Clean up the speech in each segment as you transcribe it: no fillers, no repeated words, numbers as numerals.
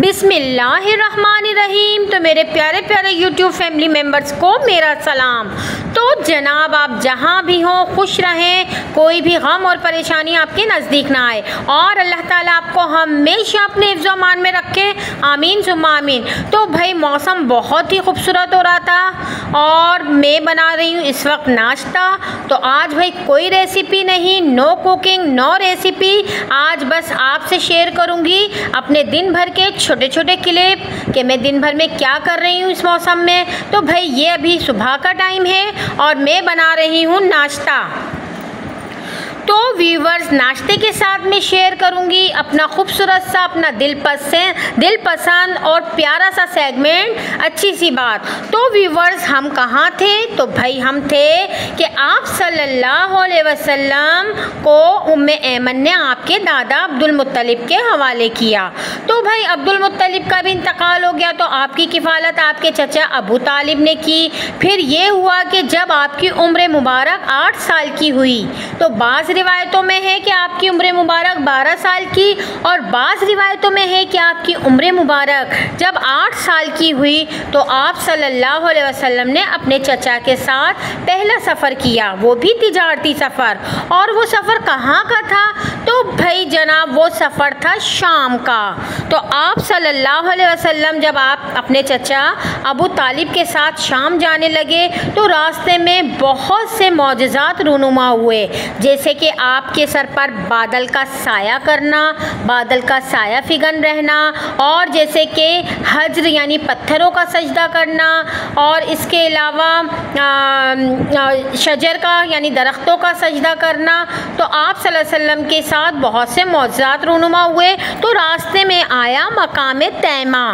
बिस्मिल्लाहिर्रहमानिर्रहीम। तो मेरे प्यारे प्यारे यूट्यूब फैमिली मेम्बर्स को मेरा सलाम। तो जनाब आप जहाँ भी हों खुश रहें, कोई भी गम और परेशानी आपके नज़दीक ना आए और अल्लाह ताला आपको हमेशा अपने हिफ्ज़ अमान में रखे, आमीन सुम्मा आमीन। तो भाई मौसम बहुत ही खूबसूरत हो रहा था और मैं बना रही हूँ इस वक्त नाश्ता। तो आज भाई कोई रेसिपी नहीं, नो कुकिंग नो रेसिपी। आज बस आपसे शेयर करूँगी अपने दिन भर के छोटे छोटे क्लिप कि मैं दिन भर में क्या कर रही हूँ इस मौसम में। तो भाई ये अभी सुबह का टाइम है और मैं बना रही हूँ नाश्ता। तो व्यूवर्स नाश्ते के साथ मैं शेयर करूंगी अपना खूबसूरत सा, अपना दिल पसंद और प्यारा सा सेगमेंट, अच्छी सी बात। तो व्यूवर्स हम कहाँ थे? तो भाई हम थे कि आप सल्लल्लाहु अलैहि वसल्लम को उम्मे ऐमन ने आपके दादा अब्दुल मुत्तलिब के हवाले किया। तो भाई अब्दुल मुत्तलिब का भी इंतकाल हो गया तो आपकी किफ़ालत आपके चचा अबू तालिब ने की। फिर ये हुआ कि जब आपकी उम्र मुबारक 8 साल की हुई तो बाज़ रिवायतों में है कि आपकी उम्र मुबारक 12 साल की और बाज़ रिवायतों में है कि आपकी उम्र मुबारक जब 8 साल की हुई तो आप सल्लल्लाहु अलैहि वसल्लम ने अपने चचा के साथ पहला सफ़र किया, वो भी तिजारती सफ़र। और वो सफ़र कहाँ का था? तो भाई जनाब वो सफ़र था शाम का। तो आप सल्लल्लाहु अलैहि वसल्लम जब आप अपने चचा अबू तालिब के साथ शाम जाने लगे तो रास्ते में बहुत से मौजज़ात रूनुमा हुए, जैसे कि आपके सर पर बादल का साया करना, बादल का साया फिगन रहना, और जैसे कि हज्र यानी पत्थरों का सजदा करना, और इसके अलावा शजर का यानी दरख्तों का सजदा करना। तो आप सल्लल्लाहु अलैहि वसल्लम के साथ बहुत से मौजज़ात रूनुमा हुए। तो रास्ते में आया मकाम तैमा।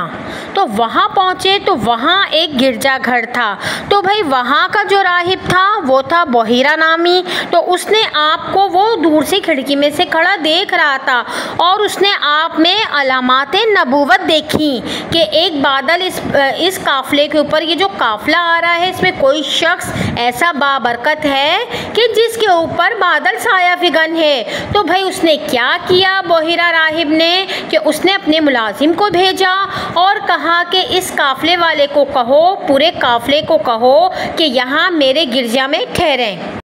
तो वहाँ पहुँचे तो वहाँ एक गिरजा घर था। तो भाई वहाँ का जो राहिब था वो था बहीरा नामी। तो उसने आपको वो दूर से खिड़की में से खड़ा देख रहा था और उसने आप में अलामात नबूवत देखी कि एक बादल इस काफ़िले के ऊपर, ये जो काफ़िला आ रहा है इसमें कोई शख्स ऐसा बाबरकत है कि जिसके ऊपर बादल साया फिगन है। तो भाई उसने क्या किया बहीरा राहिब ने कि उसने अपने मुलाजिम को भेजा और कहा कि इस काफ़िले वाले को कहो, पूरे काफ़िले को कहो कि यहाँ मेरे गिरजा में ठहरें।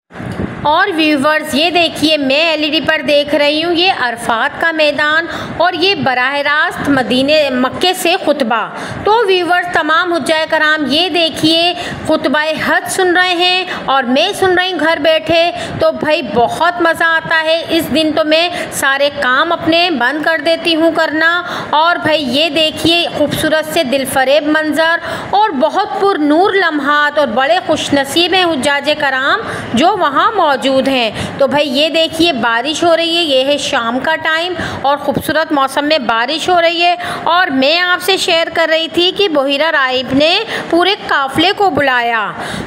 और व्यूवर्स ये देखिए मैं एलईडी पर देख रही हूँ ये अरफात का मैदान और ये बराह रास्त मक्के से खुतबा। तो व्यूवर्स तमाम हुज्जाए कराम ये देखिए खुतबा हज सुन रहे हैं और मैं सुन रही हूँ घर बैठे। तो भाई बहुत मज़ा आता है। इस दिन तो मैं सारे काम अपने बंद कर देती हूँ करना। और भाई ये देखिए खूबसूरत से दिलफरेब मंज़र और बहुत पुरनूर लम्हात और बड़े खुशनसीब हैं हुज्जाए कराम जो वहाँ मौजूद हैं। तो भाई ये देखिए बारिश हो रही है, ये है शाम का टाइम और ख़ूबसूरत मौसम में बारिश हो रही है। और मैं आपसे शेयर कर रही थी कि बहीरा राहिब ने पूरे काफ़िले को बुलाया।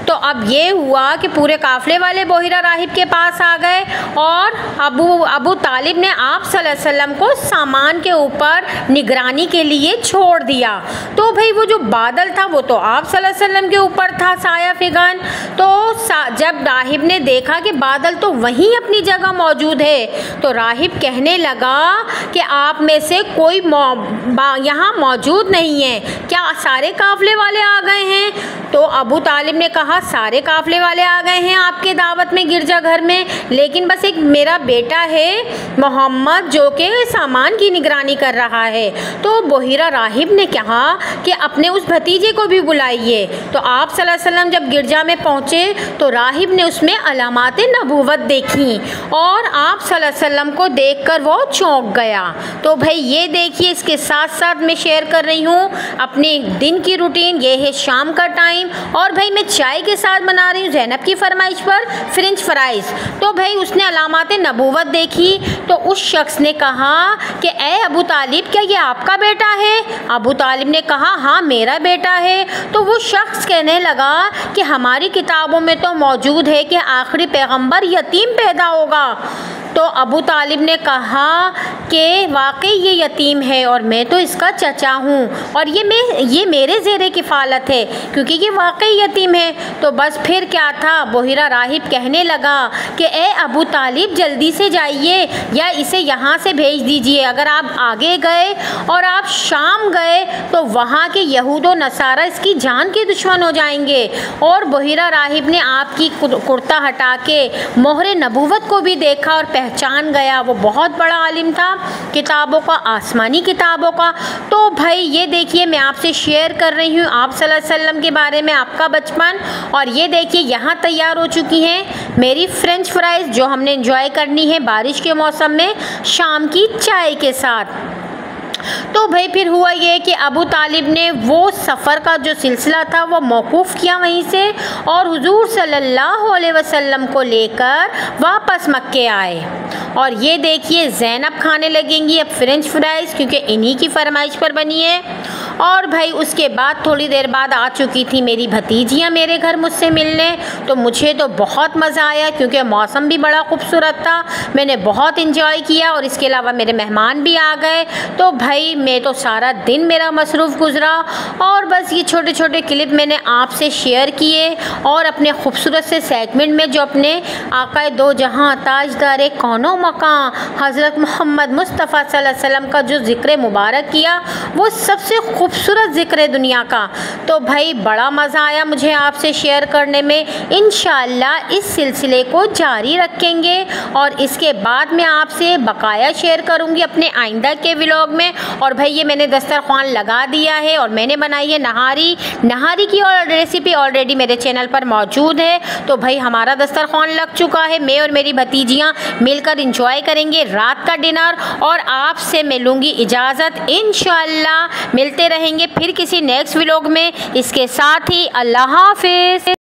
तो अब ये हुआ कि पूरे काफ़िले वाले बहीरा राहिब के पास आ गए और अबू तालिब ने आप सल्लल्लाहु अलैहि वसल्लम को सामान के ऊपर निगरानी के लिए छोड़ दिया। तो भाई वो जो बादल था वो तो आप सल्लल्लाहु अलैहि वसल्लम के ऊपर था साया फिगन। तो जब राहिब ने देखा कि बादल तो वहीं अपनी जगह मौजूद है तो राहिब कहने लगा कि आप में से कोई यहाँ मौजूद नहीं है, क्या सारे काफ़िले वाले आ गए हैं? तो अबू तालिब ने कहा सारे काफ़िले वाले आ गए हैं आपके दावत में गिरजा घर में, लेकिन बस एक मेरा बेटा है मोहम्मद जो कि सामान की निगरानी कर रहा है। तो बहीरा राहिब ने कहा कि अपने उस भतीजे को भी बुलाइए। तो आप सल्लल्लाहु अलैहि वसल्लम जब गिरजा में पहुँचे तो राहिब ने उसमें अलामात नबूवत देखी और आप सल्लल्लाहु अलैहि वसल्लम को देखकर वो चौंक गया। तो भाई ये देखिए इसके साथ साथ मैं शेयर कर रही हूँ अपने दिन की रूटीन। ये है शाम का टाइम और भाई मैं चाय के साथ बना रही हूँ ज़ैनब की फरमाइश पर फ्रेंच फ्राइज़। तो भाई उसने अलामात नबूवत देखी तो उस शख्स ने कहा कि ए अबू तालिब क्या ये आपका बेटा है? अबू तालिब ने कहा हाँ मेरा बेटा है। तो वो शख्स कहने लगा कि हमारी किताबों में तो मौजूद है कि आखिरी पैगंबर यतीम पैदा होगा। तो अबू तालिब ने कहा कि वाकई ये यतीम है और मैं तो इसका चचा हूँ और ये मेरे ज़ेरे किफ़ालत है क्योंकि ये वाकई यतीम है। तो बस फिर क्या था, बहीरा राहिब कहने लगा कि ए अबू तालिब जल्दी से जाइए या इसे यहाँ से भेज दीजिए। अगर आप आगे गए और आप शाम शाम गए तो वहाँ के यहूद व नसारा इसकी जान के दुश्मन हो जाएंगे। और बहीरा राहिब ने आपकी कुर्ता हटा के मोहरे नबूवत को भी देखा और पहचान गया, वो बहुत बड़ा आलिम था किताबों का, आसमानी किताबों का। तो भाई ये देखिए, मैं आपसे शेयर कर रही हूँ आप सल्लल्लाहु अलैहि वसल्लम के बारे में, आपका बचपन। और ये देखिए यहाँ तैयार हो चुकी हैं मेरी फ्रेंच फ्राइज़, जो हमने एंजॉय करनी है बारिश के मौसम में शाम की चाय के साथ। तो भाई फिर हुआ ये कि अबू तालिब ने वो सफ़र का जो सिलसिला था वो मौकूफ़ किया वहीं से, और हुजूर सल्लल्लाहु अलैहि वसल्लम को लेकर वापस मक्के आए। और ये देखिए ज़ैनब खाने लगेंगी अब फ्रेंच फ्राइज़, क्योंकि इन्हीं की फरमाइश पर बनी है। और भाई उसके बाद थोड़ी देर बाद आ चुकी थी मेरी भतीजियाँ मेरे घर मुझसे मिलने। तो मुझे तो बहुत मज़ा आया, क्योंकि मौसम भी बड़ा खूबसूरत था, मैंने बहुत इंजॉय किया, और इसके अलावा मेरे मेहमान भी आ गए। तो भाई मैं तो सारा दिन मेरा मसरूफ़ गुजरा, और बस ये छोटे छोटे क्लिप मैंने आपसे शेयर किए, और अपने खूबसूरत से सेगमेंट में जो अपने आक़ाए दो जहां ताजदार कौनो मकां हज़रत मोहम्मद मुस्तफ़ा सल्लल्लाहु अलैहि वसल्लम का जो ज़िक्र मुबारक किया, वो सबसे खूबसूरत ज़िक्र है दुनिया का। तो भाई बड़ा मज़ा आया मुझे आपसे शेयर करने में। इंशाअल्लाह इस सिलसिले को जारी रखेंगे, और इसके बाद मैं आपसे बकाया शेयर करूँगी अपने आइंदा के व्लॉग में। और भाई ये मैंने दस्तरख्वान लगा दिया है, और मैंने बनाई है नहारी। नहारी की और रेसिपी ऑलरेडी मेरे चैनल पर मौजूद है। तो भाई हमारा दस्तरख्वान लग चुका है, मैं और मेरी भतीजियाँ मिलकर इंजॉय करेंगे रात का डिनर। और आपसे मैं लूँगी इजाज़त, इंशाअल्लाह मिलते रहेंगे फिर किसी नेक्स्ट व्लॉग में। इसके साथ ही अल्लाह हाफ़िज़।